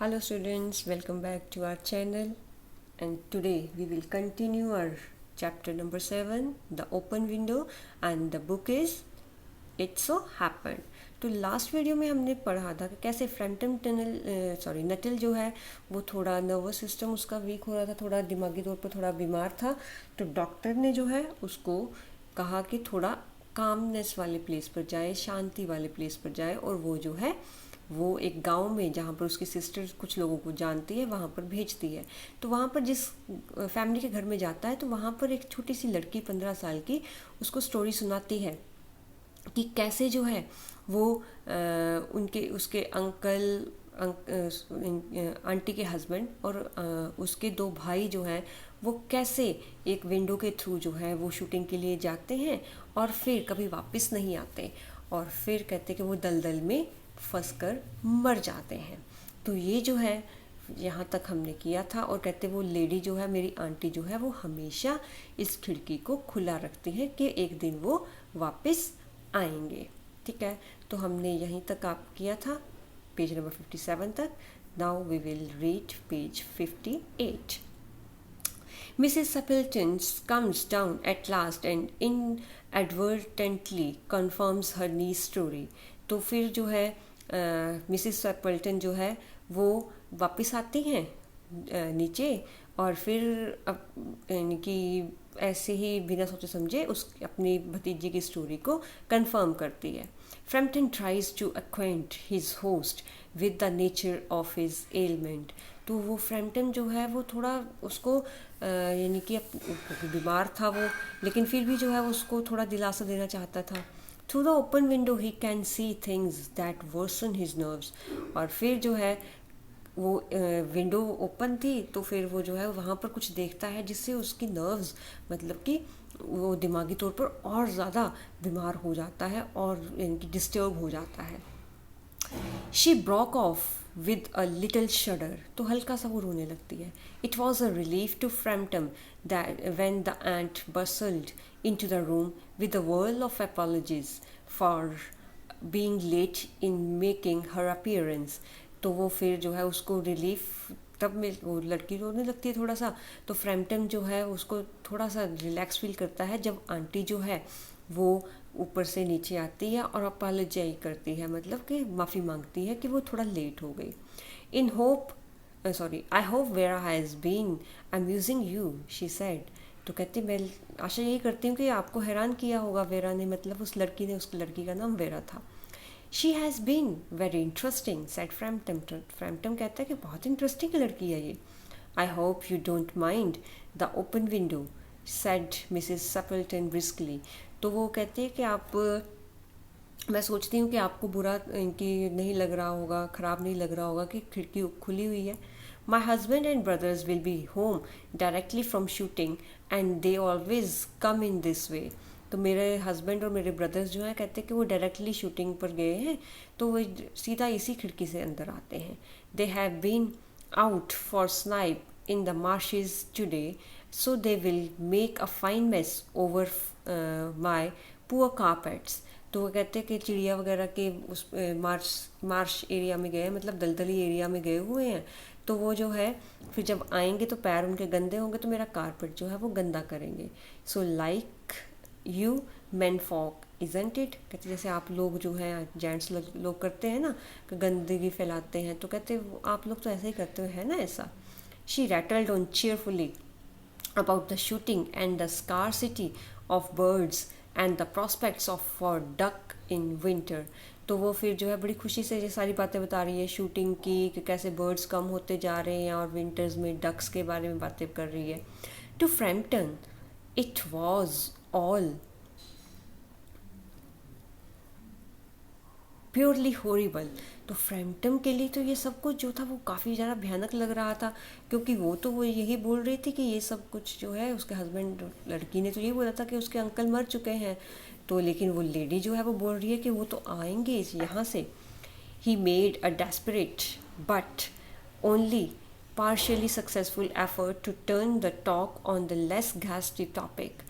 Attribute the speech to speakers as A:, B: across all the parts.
A: Hello students, welcome back to our channel, and today we will continue our chapter number 7, the open window, and the book is It So Happened. तो last video में हमने पढ़ा था कि कैसे फ्रंटम tunnel Nuttall जो है वो थोड़ा नर्वस सिस्टम उसका वीक हो रहा था, थोड़ा दिमागी तौर पर थोड़ा बीमार था। तो डॉक्टर ने जो है उसको कहा कि थोड़ा कामनेस वाले प्लेस पर जाए, शांति वाले प्लेस पर जाए, और वो जो है वो एक गांव में जहाँ पर उसकी सिस्टर कुछ लोगों को जानती है वहाँ पर भेजती है। तो वहाँ पर जिस फैमिली के घर में जाता है तो वहाँ पर एक छोटी सी लड़की 15 साल की उसको स्टोरी सुनाती है कि कैसे जो है वो उनके उसके अंकल आंटी के हस्बैंड और उसके दो भाई जो हैं वो कैसे एक विंडो के थ्रू जो है वो शूटिंग के लिए जाते हैं और फिर कभी वापस नहीं आते, और फिर कहते कि वो दलदल में फंस कर मर जाते हैं। तो ये जो है यहाँ तक हमने किया था, और कहते वो लेडी जो है मेरी आंटी जो है वो हमेशा इस खिड़की को खुला रखती है कि एक दिन वो वापस आएंगे। ठीक है, तो हमने यहीं तक आप किया था पेज नंबर 57 तक। Now we will read page 58। Mrs. Suppleton comes down at last and inadvertently confirms her niece's story. तो फिर जो है मिसेस सपल्टन जो है वो वापस आती हैं नीचे, और फिर यानी कि ऐसे ही बिना सोचे समझे उस अपनी भतीजी की स्टोरी को कंफर्म करती है। Frampton tries to acquaint his host with the nature of his ailment। तो वो फ्रैम्पटन जो है वो थोड़ा उसको यानी कि बीमार था वो, लेकिन फिर भी जो है उसको थोड़ा दिलासा देना चाहता था। Through the open window he can see things that worsen his nerves. और फिर जो है वो विंडो ओपन थी तो फिर वो जो है वहाँ पर कुछ देखता है जिससे उसकी नर्व्स मतलब कि वो दिमागी तौर पर और ज़्यादा बीमार हो जाता है और यानी कि डिस्टर्ब हो जाता है। She broke off with a little shudder. तो हल्का सा वो रोने लगती है। It was a relief to Frampton that when the aunt bustled into the room with a whirl of apologies for being late in making her appearance। तो वो फिर जो है उसको रिलीफ तब मिल, वो लड़की रोने लगती है थोड़ा सा, तो फ्रैम्पटन जो है उसको थोड़ा सा रिलैक्स फील करता है जब आंटी जो है वो ऊपर से नीचे आती है और अपोलोजाइज करती है, मतलब कि माफ़ी मांगती है कि वो थोड़ा लेट हो गई। इन hope I hope Vera has been amusing you, she said. तो कहती मैं आशा यही करती हूँ कि आपको हैरान किया होगा वेरा ने, मतलब उस लड़की ने, उस लड़की का नाम वेरा था। She has been very interesting said Frampton. Frampton कहता है कि बहुत इंटरेस्टिंग लड़की है ये। I hope you don't mind the open window said Mrs Sappleton briskly. तो वो कहती है कि आप, मैं सोचती हूँ कि आपको बुरा कि नहीं लग रहा होगा, ख़राब नहीं लग रहा होगा कि खिड़की खुली हुई है। My husband and brothers will be home directly from shooting and they always come in this way. तो मेरे हस्बैंड और मेरे ब्रदर्स जो हैं कहते हैं कि वो डायरेक्टली शूटिंग पर गए हैं तो वो सीधा इसी खिड़की से अंदर आते हैं। They have been out for snipe in the marshes today so they will make a fine mess over my poor carpets. तो वो कहते हैं कि चिड़िया वगैरह के उस मार्श एरिया में गए, मतलब दलदली एरिया में गए हुए हैं, तो वो जो है फिर जब आएंगे तो पैर उनके गंदे होंगे तो मेरा कारपेट जो है वो गंदा करेंगे। So like you men folk isn't it. कहते जैसे आप लोग जो हैं जेंट्स लोग करते हैं ना कि गंदगी फैलाते हैं, तो कहते आप लोग तो ऐसे ही करते हैं ना ऐसा। She rattled on cheerfully about the shooting and the scarcity of birds and the prospects of for duck in winter। तो वो फिर जो है बड़ी खुशी से ये सारी बातें बता रही है शूटिंग की कि कैसे बर्ड्स कम होते जा रहे हैं और विंटर्स में डक्स के बारे में बातें कर रही है। To Frampton it was all purely horrible. तो फ्रैम्पटन के लिए तो ये सब कुछ जो था वो काफ़ी ज़्यादा भयानक लग रहा था, क्योंकि वो यही बोल रही थी कि ये सब कुछ जो है उसके हस्बैंड, लड़की ने तो ये बोला था कि उसके अंकल मर चुके हैं, तो लेकिन वो लेडी जो है वो बोल रही है कि वो तो आएंगे यहाँ से। He made a desperate but only partially successful effort to turn the talk on the less ghastly topic।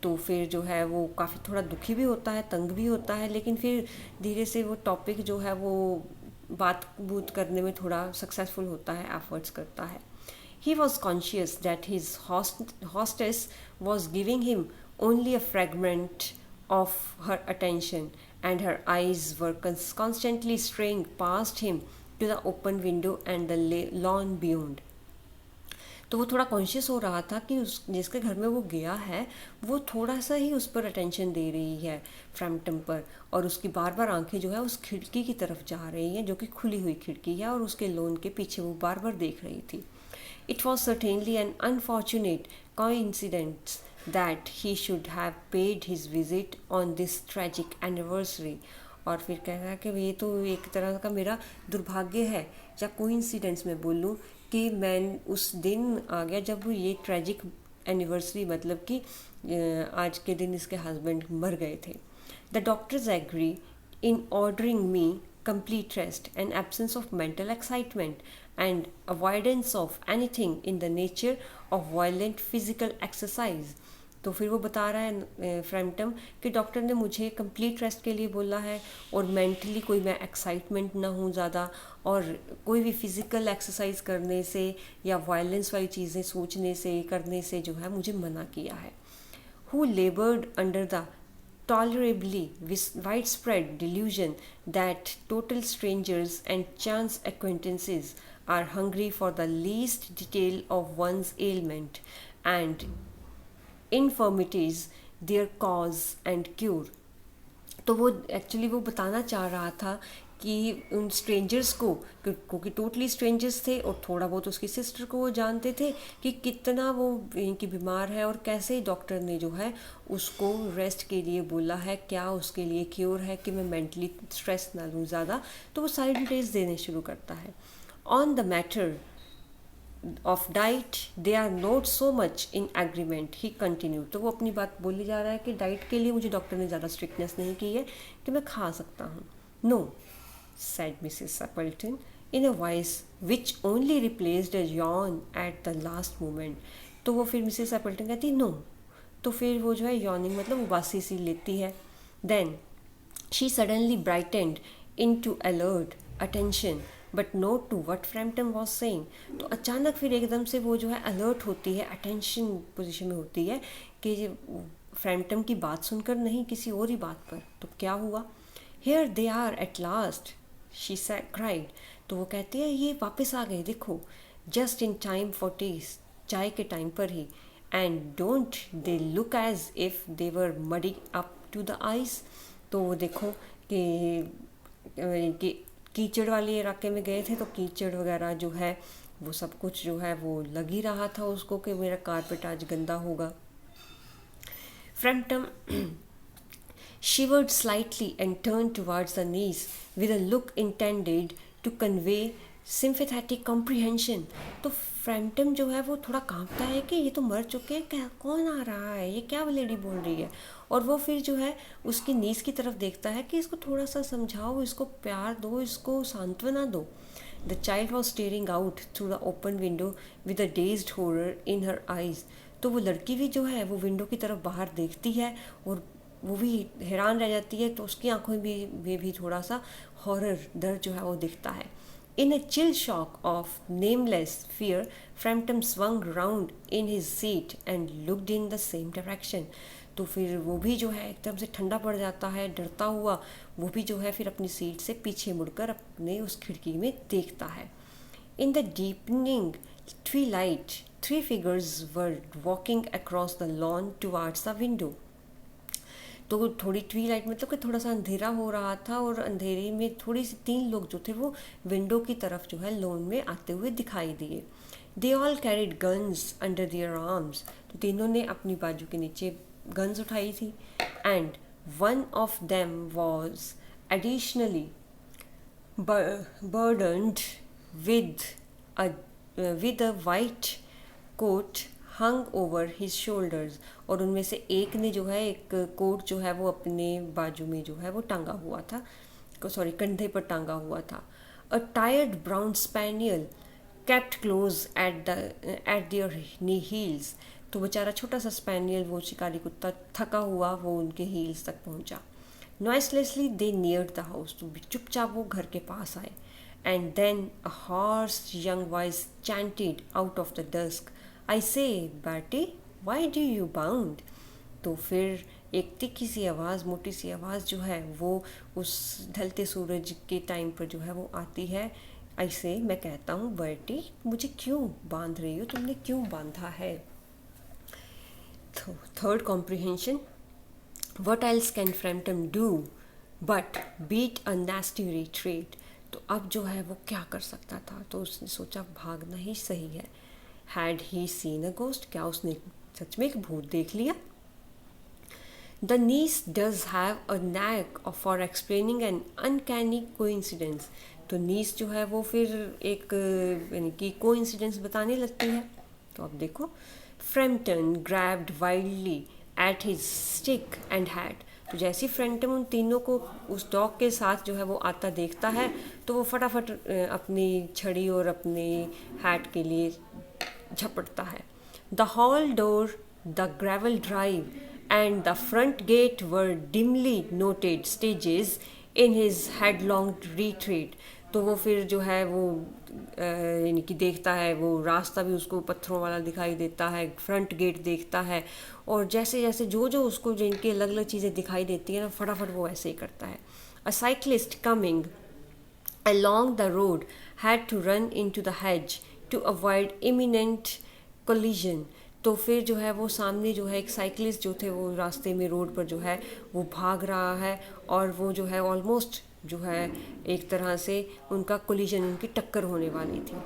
A: तो फिर जो है वो काफ़ी थोड़ा दुखी भी होता है, तंग भी होता है, लेकिन फिर धीरे से वो टॉपिक जो है वो बात बूत करने में थोड़ा सक्सेसफुल होता है, एफर्ट्स करता है. He was conscious that his hostess was giving him only a fragment of her attention, and her eyes were constantly straying past him to the open window and the lawn beyond. तो वो थोड़ा conscious हो रहा था कि उस जिसके घर में वो गया है वो थोड़ा सा ही उस पर अटेंशन दे रही है, फ्रैम्पटन पर, और उसकी बार बार आंखें जो है उस खिड़की की तरफ जा रही हैं जो कि खुली हुई खिड़की है, और उसके लॉन के पीछे वो बार बार देख रही थी. It was certainly an unfortunate coincidence that he should have paid his visit on this tragic anniversary. और फिर कह रहा है कि ये तो एक तरह का मेरा दुर्भाग्य है, या कोइंसिडेंस मैं बोलूँ कि मैं उस दिन आ गया जब वो ये ट्रेजिक एनिवर्सरी, मतलब कि आज के दिन इसके हस्बैंड मर गए थे. The doctors agree in ordering me complete rest and absence of mental excitement and avoidance of anything in the nature of violent physical exercise. तो फिर वो बता रहा है फ्रैम्पटन कि डॉक्टर ने मुझे कंप्लीट रेस्ट के लिए बोला है, और मेंटली कोई मैं एक्साइटमेंट ना हूँ ज़्यादा, और कोई भी फिज़िकल एक्सरसाइज करने से या वायलेंस वाली चीज़ें सोचने से करने से जो है मुझे मना किया है. Who labored under the tolerably widespread delusion that total strangers and chance acquaintances are hungry for the least detail of one's ailment and infirmities, their cause and cure. तो वो एक्चुअली वो बताना चाह रहा था कि उन स्ट्रेंजर्स को, क्योंकि टोटली स्ट्रेंजर्स थे और थोड़ा बहुत उसकी सिस्टर को वो जानते थे कि कितना वो इनकी बीमार है और कैसे डॉक्टर ने जो है उसको रेस्ट के लिए बोला है, क्या उसके लिए क्योर है कि मैं मेंटली स्ट्रेस ना लूँ ज़्यादा. तो वो सारी डिटेल्स देने शुरू करता है. On the matter of diet they are not so much in agreement, he continued. तो वो अपनी बात बोली जा रहा है कि डाइट के लिए मुझे डॉक्टर ने ज़्यादा स्ट्रिक्टनेस नहीं की है कि मैं खा सकता हूँ. No, said Mrs. Appleton in a voice which only replaced a yawn at the last moment. तो वो फिर मिसेस एपल्टन कहती नो, तो फिर वो जो है यॉर्निंग मतलब उबासी सी लेती है. Then she suddenly brightened into alert attention but not to what Frampton was saying. तो अचानक फिर एकदम से वो जो है अलर्ट होती है, अटेंशन पोजीशन में होती है कि फ्रैम्पटन की बात सुनकर नहीं, किसी और ही बात पर. तो क्या हुआ? Here they are at last she cried. तो वो कहती है ये वापस आ गए, देखो, just in time for test, चाय के टाइम पर ही. And don't they look as if they were muddy up to the eyes. तो वो देखो कि कीचड़ वाले इलाके में गए थे तो कीचड़ वगैरह जो है वो सब कुछ जो है वो लग ही रहा था उसको कि मेरा कारपेट आज गंदा होगा. Frampton shivered slightly and turned towards the niece with a look intended to convey sympathetic comprehension. तो फ्रैम्पटन जो है वो थोड़ा कांपता है कि ये तो मर चुके हैं, क्या कौन आ रहा है, ये क्या लेडी बोल रही है. और वो फिर जो है उसकी नीस की तरफ देखता है कि इसको थोड़ा सा समझाओ, इसको प्यार दो, इसको सांत्वना दो. The child was staring out through the open window with a dazed horror in her eyes. तो वो लड़की भी जो है वो विंडो की तरफ बाहर देखती है और वो भी हैरान रह जाती है, तो उसकी आंखों में भी थोड़ा सा हॉरर, डर जो है वो दिखता है. In a chill shock of nameless fear, Frampton swung round in his seat and looked in the same direction. तो फिर वो भी जो है एकदम से ठंडा पड़ जाता है, डरता हुआ वो भी जो है फिर अपनी सीट से पीछे मुड़कर अपने उस खिड़की में देखता है. In the deepening twilight, 3 figures were walking across the lawn towards the window. तो थोड़ी ट्वीलाइट मतलब कि थोड़ा सा अंधेरा हो रहा था और अंधेरे में थोड़ी सी 3 लोग जो थे वो विंडो की तरफ जो है लॉन में आते हुए दिखाई दिए. They all carried guns under their arms. तो तीनों ने अपनी बाजू के नीचे गन्स उठाई थी. And one of them was additionally burdened with a white coat hung over his shoulders. और उनमें से एक ने जो है एक कोट जो है वो अपने बाजू में जो है वो टांगा हुआ था, कंधे पर टांगा हुआ था. A tired brown spaniel kept close at their heels. तो बेचारा छोटा सा स्पैनियल, वो शिकारी कुत्ता थका हुआ वो उनके हील्स तक पहुंचा. नॉइसलेसली दे नियर्ड द हाउस. तो चुपचाप वो घर के पास आए. And then a hoarse young voice chanted out of the dusk, I say, Bertie, why do you bound? तो फिर एक तिखी सी आवाज़, मोटी सी आवाज़ जो है वो उस ढलते सूरज के टाइम पर जो है वो आती है। ऐसे मैं कहता हूँ, बर्टी मुझे क्यों बांध रही हो, तुमने क्यों बांधा है? Third comprehension, what else can Frampton do but beat a nasty retreat? तो अब जो है वो क्या कर सकता था? तो उसने सोचा भागना ही सही है। Had he seen a ghost? क्या उसने सच में एक भूत देख लिया? The niece does have a knack for explaining an uncanny coincidence. तो नीस जो है वो फिर एक यानी कि कोइंसिडेंस बताने लगती है। तो अब देखो, Frampton grabbed wildly at his stick and hat. तो जैसे फ्रेंटम उन तीनों को उस डॉग के साथ जो है वो आता देखता है तो वो फटाफट अपनी छड़ी और अपने हैट के लिए झपटता है। The hall door, the gravel drive and the front gate were dimly noted stages in his headlong retreat. तो वो फिर जो है वो यानी कि देखता है, वो रास्ता भी उसको पत्थरों वाला दिखाई देता है, फ्रंट गेट देखता है, और जैसे जैसे जो जो उसको जिनकी अलग अलग चीज़ें दिखाई देती हैं ना, फटाफट वो ऐसे ही करता है। अ cyclist coming along the road had to run into the hedge to avoid imminent collision. तो फिर जो है वो सामने जो है एक साइकिलिस्ट जो थे वो रास्ते में रोड पर जो है वो भाग रहा है, और वो जो है ऑलमोस्ट जो है एक तरह से उनका कोलिजन, उनकी टक्कर होने वाली थी।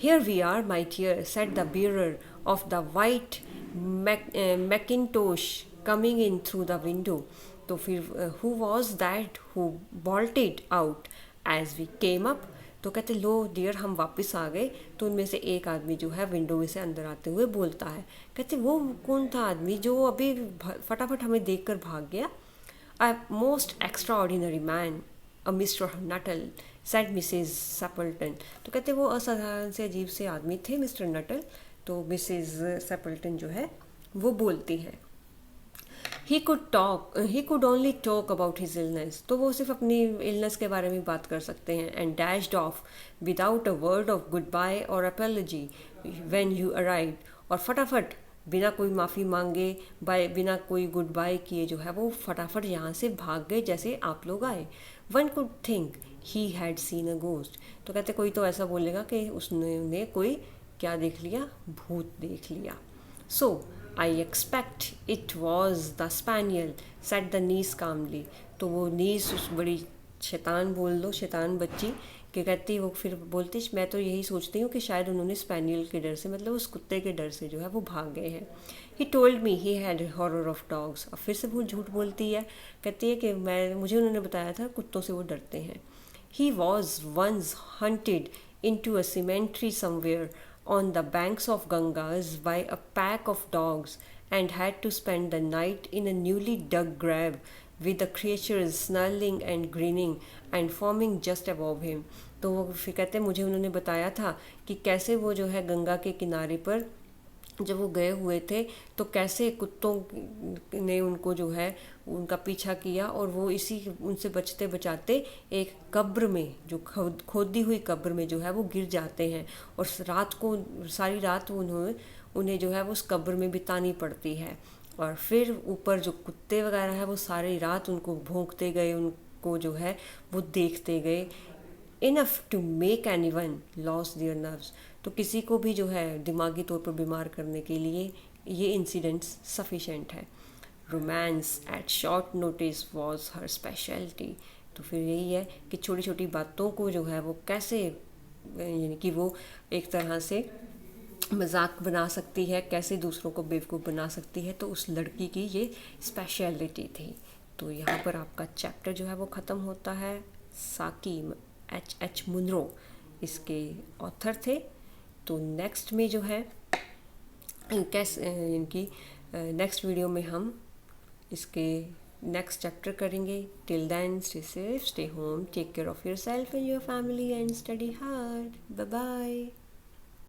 A: Here we are, my dear, said the bearer of the white Macintosh coming in through the window. तो फिर who was that who bolted out as we came up? तो कहते लो डियर हम वापस आ गए। तो उनमें से एक आदमी जो है विंडो में से अंदर आते हुए बोलता है, कहते वो कौन था आदमी जो अभी फटाफट हमें देखकर भाग गया? A most extraordinary man, a Mr Nuttall, said Mrs Stapleton. तो कहते वो असाधारण से अजीब से आदमी थे मिस्टर नटल। तो मिसेज सेपल्टन जो है वो बोलती हैं, he could only talk about his illness. तो वो सिर्फ अपनी इलनेस के बारे में बात कर सकते हैं। and dashed off without a word of goodbye or apology when you arrived. और फटाफट बिना कोई माफ़ी मांगे, बिना कोई गुड बाय किए जो है वो फटाफट यहाँ से भाग गए जैसे आप लोग आए। One could think he had seen a ghost. तो कहते कोई तो ऐसा बोलेगा कि उसने कोई क्या देख लिया, भूत देख लिया। सो I expect it was the spaniel, said the niece calmly. तो वो नीस उस बड़ी शैतान बोल दो, शैतान बच्ची कि कहती, वो फिर बोलती मैं तो यही सोचती हूँ कि शायद उन्होंने स्पैनियल के डर से, मतलब उस कुत्ते के डर से जो है वो भाग गए हैं। He told me he had horror of dogs. अब फिर से वो झूठ बोलती है, कहती है कि मुझे उन्होंने बताया था कुत्तों से वो डरते हैं। He was once hunted into a cemetery somewhere on the banks of Gangas by a pack of dogs and had to spend the night in a newly dug grave with the creatures snarling and grinning and foaming just above him. तो वो फिर कहते मुझे उन्होंने बताया था कि कैसे वो जो है गंगा के किनारे पर जब वो गए हुए थे तो कैसे कुत्तों ने उनको जो है उनका पीछा किया, और वो इसी उनसे बचते बचाते एक कब्र में, जो खोदी हुई कब्र में जो है वो गिर जाते हैं, और रात को सारी रात उन्हें जो है वो उस कब्र में बितानी पड़ती है। और फिर ऊपर जो कुत्ते वगैरह है वो सारी रात उनको भौंकते गए, उनको जो है वो देखते गए। Enough to make anyone lose their nerves. तो किसी को भी जो है दिमागी तौर पर बीमार करने के लिए ये इंसिडेंट्स सफिशेंट है। Romance at short notice was her speciality. तो फिर यही है कि छोटी छोटी बातों को जो है वो कैसे, यानी कि वो एक तरह से मजाक बना सकती है, कैसे दूसरों को बेवकूफ़ बना सकती है, तो उस लड़की की ये स्पेशलिटी थी। तो यहाँ पर आपका चैप्टर जो है वो ख़त्म होता है। साकी H मुनरो इसके ऑथर थे। तो नेक्स्ट में जो है इनकी नेक्स्ट वीडियो में हम इसके नेक्स्ट चैप्टर करेंगे। Till then stay safe, stay home, take care of yourself and your family and study hard. Bye bye.